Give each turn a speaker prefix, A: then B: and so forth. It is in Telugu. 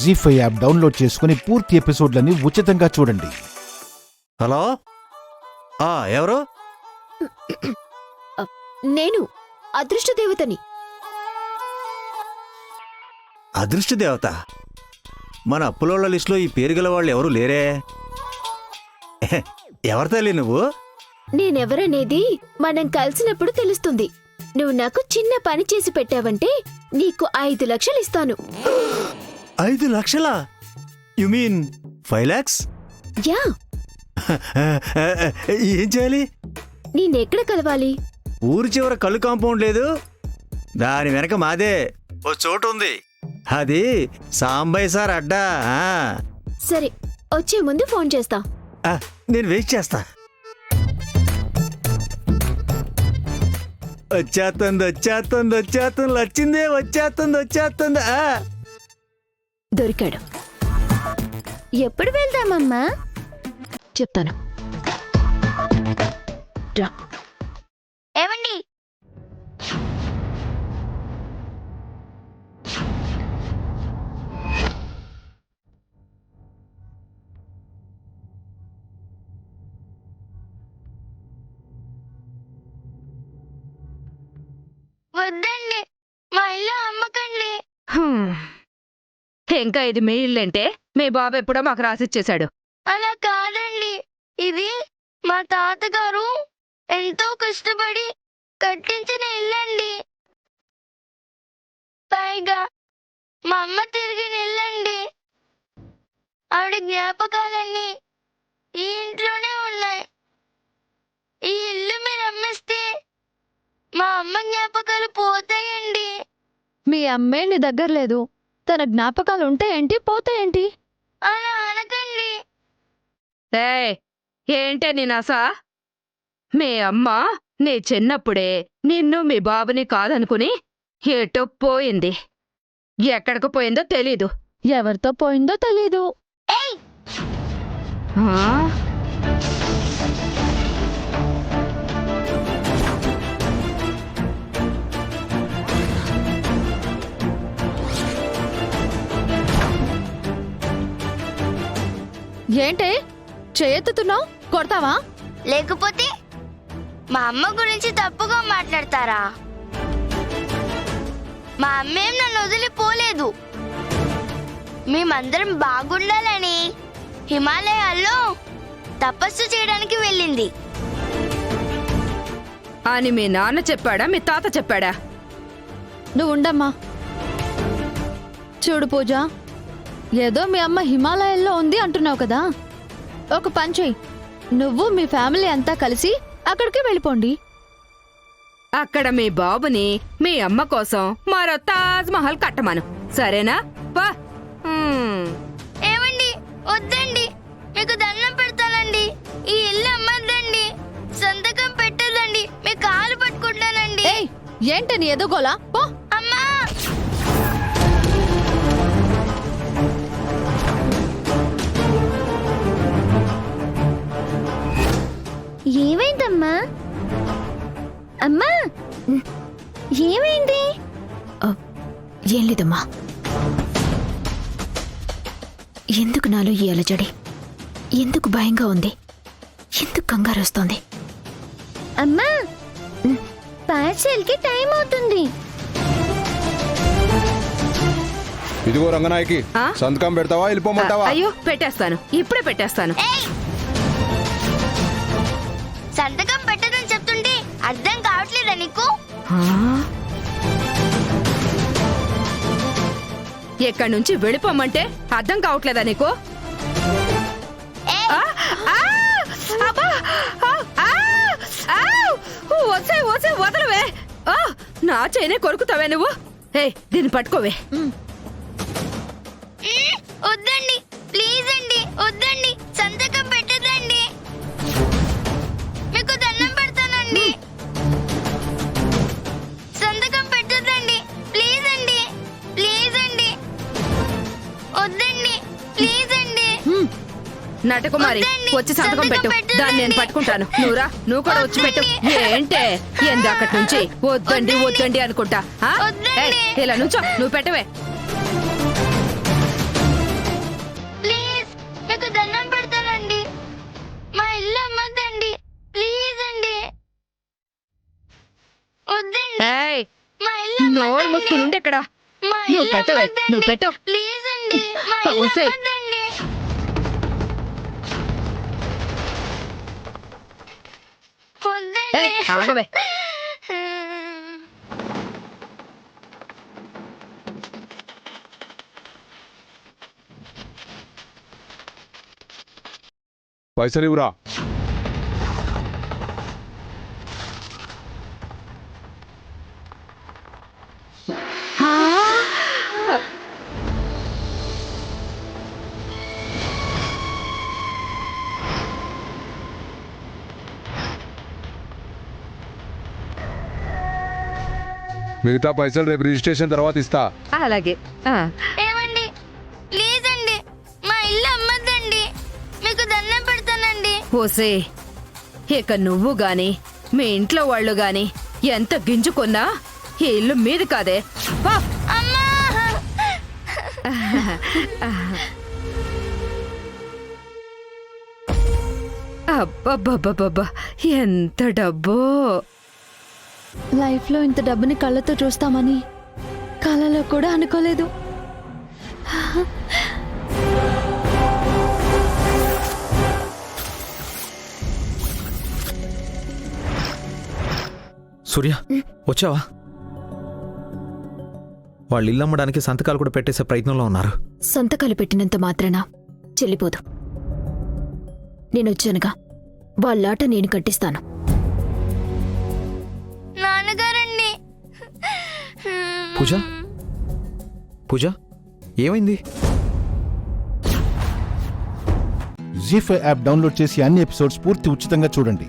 A: జీ5 యాప్ డౌన్లోడ్ చేసుకుని పూర్తి ఎపిసోడ్లని ఉచితంగా చూడండి.
B: హలో, ఎవరు?
C: నేను అదృష్ట దేవతని.
B: అదృష్ట దేవత? మన అప్పులోళ్ళ లిస్టులో ఈ పేరు గల వాళ్ళు ఎవరు లేరే. ఎవరు తల్లి నువ్వు?
C: నేనెవరనేది మనం కలిసినప్పుడు తెలుస్తుంది. నువ్వు నాకు చిన్న పని చేసి పెట్టావంటే నీకు 5 లక్షలు ఇస్తాను.
B: 5 లక్షలా? You mean 5 lakhs?
C: యా.
B: ఏం చేయాలి?
C: నేనెక్కడ కలవాలి?
B: ఊరి చివర కళ్ళు కాంపౌండ్ లేదు, దాని వెనక మాదే ఓ చోటు ఉంది. అది సాంబయ్య సార్ అడ్డా.
C: సరే, వచ్చే ముందు ఫోన్ చేస్తా.
B: నేను వెయిట్ చేస్తా. వచ్చేస్తుంది వచ్చేస్తుంది.
C: దొరికాడు. ఎప్పుడు వెళ్దామమ్మా? చెప్తాను.
D: ఏమండి, వద్దండి, మా ఇల్లు అమ్మకండి.
E: ఇంకా ఇది మీ ఇల్లంటే మీ బాబు ఎప్పుడో మాకు రాసిచ్చేశాడు.
D: అలా కాదండి, ఇది మా తాతగారు ఎంతో కష్టపడి కట్టించిన ఇల్లండి. పైగా మా అమ్మ తిరిగిన ఇల్లండి. ఆవిడ జ్ఞాపకాలన్నీ ఈ ఇంట్లోనే ఉన్నాయి. ఈ ఇల్లు మీరు అమ్మేస్తే మా అమ్మ జ్ఞాపకాలు పోతాయండి.
F: మీ అమ్మే నీ దగ్గర లేదు, తన జ్ఞాపకాలు ఉంటే ఏంటి పోతే ఏంటి?
D: అలా అనకండి.
E: ఏంటే నీ నసా? మీ అమ్మ నీ చిన్నప్పుడే నిన్ను మీ బాబుని కాదనుకుని ఎటో పోయింది. ఎక్కడికి పోయిందో తెలీదు.
F: ఎవరితో పోయిందో తెలీదు. ఏంటే చేయెత్తుతున్నావు? కొడతావా?
D: లేకపోతే మా అమ్మ గురించి తప్పుగా మాట్లాడతారా? మా అమ్మేం నన్ను వదిలిపోలేదు. మేమందరం బాగుండాలని హిమాలయాల్లో తపస్సు చేయడానికి వెళ్ళింది
E: అని మీ నాన్న చెప్పాడా, మీ తాత చెప్పాడా?
F: నువ్వు ఉండమ్మా. చూడు పూజ, ఏదో మీ అమ్మ హిమాలయాల్లో ఉంది అంటున్నావు కదా, ఒక పని చెయ్యి. నువ్వు మీ ఫ్యామిలీ అంతా కలిసి అక్కడికి వెళ్ళిపోండి.
E: అక్కడ మీ బాబుని మీ అమ్మ కోసం మరో తాజ్ మహల్ కట్టమను, సరేనా? పా.
D: ఏమండి, వద్దండి, మీకు దండం పెడతానండి. ఈ ఇల్లు అమ్మద్దండి, సంతకం పెట్టదండి, మీ కాలు పట్టుకుంటానండి.
F: ఏయ్, ఏంటని ఎదుగోలా? పో.
D: అమ్మా,
C: ఏమైందమ్మా? అమ్మా, ఏమైంది? ఏం లేదమ్మా. ఎందుకు నాలో ఈ అలజడి? ఎందుకు భయంగా ఉంది? ఎందుకు కంగారు వస్తోంది? అమ్మా, పార్సెల్కి టైం అవుతుంది.
G: ఇదిగో రంగనాయకి, సంతకం పెడతావా వెళ్ళిపోమంటావా?
E: అయ్యో, పెట్టేస్తాను, ఇప్పుడే పెట్టేస్తాను.
D: సంతకం పెట్టదని చెప్తుంటే అర్థం కావట్లేదా నీకు?
E: ఎక్కడి నుంచి వెళ్ళిపోమంటే అర్థం కావట్లేదా నీకు? వదలవే, నా చైనే కొరుకుతావే నువ్వు. దీన్ని పట్టుకోవే.
D: వద్దండి, ప్లీజ్ అండి, వద్దండి, సంతకం పెట్టదండి, మీకు దండం పెడతానండి. సంతకం పెట్టదండి, ప్లీజ్ అండి, ప్లీజ్ అండి, వద్దండి, ప్లీజ్ అండి.
E: నటకుమారి, వచ్చి సంతకం పెట్టు, దాన్ని నేను పట్టుకుంటాను. నువ్వురా, నువ్వు కూడా వచ్చి పెట్టు. ఏంటే ఎందాకటి నుంచి వద్దండి వద్దండి అనుకుంటా? ఇలా నుంచో, నువ్వు పెట్టవే. ఉండెక్కడా
D: మా
E: నువ్వు
D: ఇల్లు
E: పెట్టవే,
D: అమ్మొద్దండి.
E: నువ్వు పెట్టు.
D: ప్లీజ్ అండి మా ఇల్లు
E: ఒసేయ్.
D: అమ్మొద్దండి. వద్దండి.
E: ఆగవే.
G: పైసలు ఇవ్వరా. మిగతా పైసలు రేపు రిజిస్ట్రేషన్ తర్వాత ఇస్తా.
E: అలాగే
D: ఏమండి ప్లీజ్ అండి మా ఇల్లు అమ్మొద్దండి, మీకు దండం పెడతానండి.
E: ఓసే, ఇక నువ్వు గాని మీ ఇంట్లో వాళ్ళు గాని ఎంత గింజుకున్నా ఈ ఇల్లు మీది కాదే. పా.
D: అమ్మా
E: అబ్బబ్బబ్బబ్బబ్బా, ఎంత డబ్బో.
F: లైఫ్లో ఇంత డబ్బుని కళ్ళతో చూస్తామని కలలో కూడా అనుకోలేదు.
H: సూర్య వచ్చావా? వాళ్ళు ఇల్లు అమ్మడానికి సంతకాలు కూడా పెట్టేసే ప్రయత్నంలో ఉన్నారు.
C: సంతకాలు పెట్టినంత మాత్రాన చెల్లిపోదు. నేనొచ్చానుగా, వాళ్ళాట నేను కట్టిస్తాను.
D: నాన్నగారండి.
H: పూజ పూజ ఏమైంది?
A: జీ5 యాప్ డౌన్లోడ్ చేసి అన్ని ఎపిసోడ్స్ పూర్తి ఉచితంగా చూడండి.